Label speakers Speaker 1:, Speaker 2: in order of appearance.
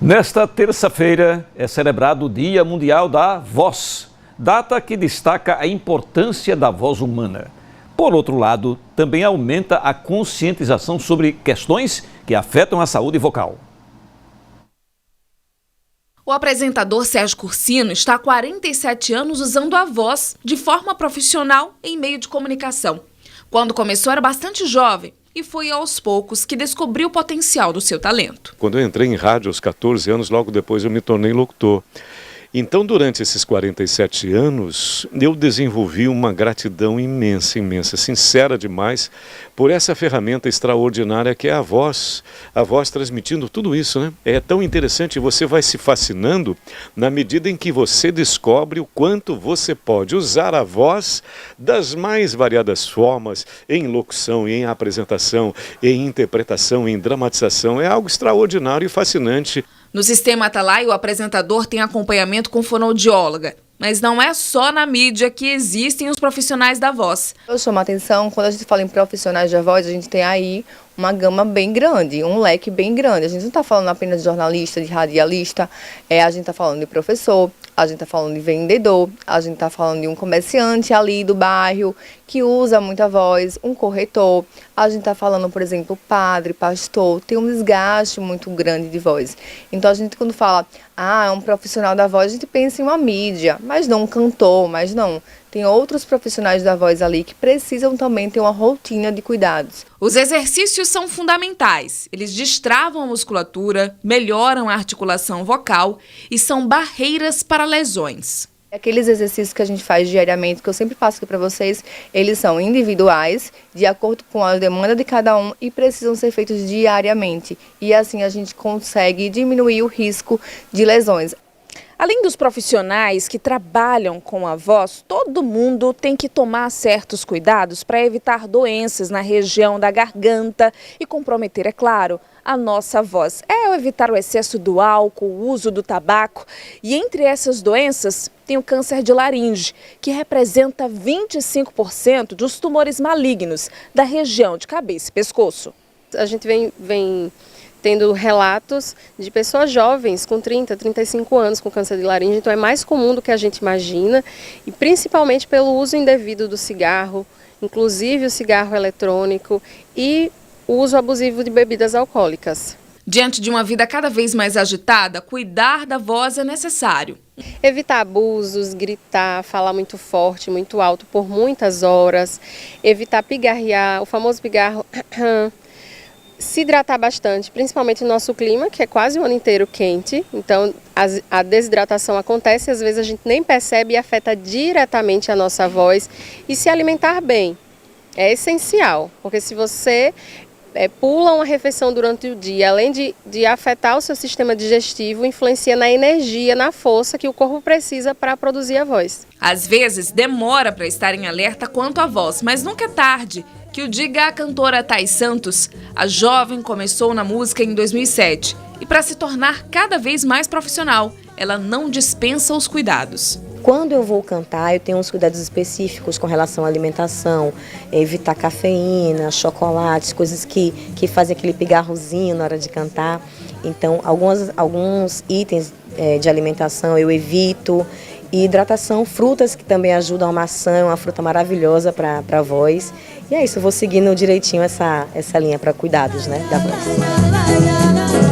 Speaker 1: Nesta terça-feira é celebrado o Dia Mundial da Voz, data que destaca a importância da voz humana. Por outro lado, também aumenta a conscientização sobre questões que afetam a saúde vocal.
Speaker 2: O apresentador Sérgio Cursino está há 47 anos usando a voz de forma profissional em meio de comunicação. Quando começou era bastante jovem e foi aos poucos que descobriu o potencial do seu talento.
Speaker 3: Quando eu entrei em rádio aos 14 anos, logo depois eu me tornei locutor. Então, durante esses 47 anos, eu desenvolvi uma gratidão imensa, sincera demais, por essa ferramenta extraordinária que é a voz transmitindo tudo isso, né? É tão interessante, você vai se fascinando na medida em que você descobre o quanto você pode usar a voz das mais variadas formas, em locução, em apresentação, em interpretação, em dramatização. É algo extraordinário e fascinante.
Speaker 2: No Sistema Atalaia, o apresentador tem acompanhamento com fonoaudióloga. Mas não é só na mídia que existem os profissionais da voz.
Speaker 4: Eu chamo a atenção, quando a gente fala em profissionais da voz, a gente tem aí uma gama bem grande, um leque bem grande. A gente não está falando apenas de jornalista, de radialista, a gente está falando de professor, a gente está falando de vendedor, a gente está falando de um comerciante ali do bairro que usa muita voz, um corretor. A gente está falando, por exemplo, padre, pastor, tem um desgaste muito grande de voz. Então a gente quando fala, é um profissional da voz, a gente pensa em uma mídia, mas não um cantor, mas não. Tem outros profissionais da voz ali que precisam também ter uma rotina de cuidados.
Speaker 2: Os exercícios são fundamentais. Eles destravam a musculatura, melhoram a articulação vocal e são barreiras para lesões.
Speaker 4: Aqueles exercícios que a gente faz diariamente, que eu sempre passo aqui para vocês, eles são individuais, de acordo com a demanda de cada um e precisam ser feitos diariamente. E assim a gente consegue diminuir o risco de lesões.
Speaker 2: Além dos profissionais que trabalham com a voz, todo mundo tem que tomar certos cuidados para evitar doenças na região da garganta e comprometer, é claro, a nossa voz. É evitar o excesso do álcool, o uso do tabaco. E entre essas doenças tem o câncer de laringe, que representa 25% dos tumores malignos da região de cabeça e pescoço.
Speaker 5: A gente vem tendo relatos de pessoas jovens com 30, 35 anos com câncer de laringe, então é mais comum do que a gente imagina, e principalmente pelo uso indevido do cigarro, inclusive o cigarro eletrônico e o uso abusivo de bebidas alcoólicas.
Speaker 2: Diante de uma vida cada vez mais agitada, cuidar da voz é necessário.
Speaker 5: Evitar abusos, gritar, falar muito forte, muito alto por muitas horas, evitar pigarrear, o famoso pigarro. Se hidratar bastante, principalmente no nosso clima, que é quase o ano inteiro quente, então a desidratação acontece, às vezes a gente nem percebe e afeta diretamente a nossa voz. E se alimentar bem é essencial, porque se você pula uma refeição durante o dia, além de afetar o seu sistema digestivo, influencia na energia, na força que o corpo precisa para produzir a voz.
Speaker 2: Às vezes demora para estar em alerta quanto à voz, mas nunca é tarde. Que o diga a cantora Thaís Santos. A jovem começou na música em 2007 e para se tornar cada vez mais profissional, ela não dispensa os cuidados.
Speaker 6: Quando eu vou cantar, eu tenho uns cuidados específicos com relação à alimentação, evitar cafeína, chocolates, coisas que fazem aquele pigarrozinho na hora de cantar. Então, alguns itens de alimentação eu evito. E hidratação, frutas que também ajudam, a maçã é uma fruta maravilhosa para a voz. E é isso, eu vou seguindo direitinho essa linha para cuidados, né, da voz.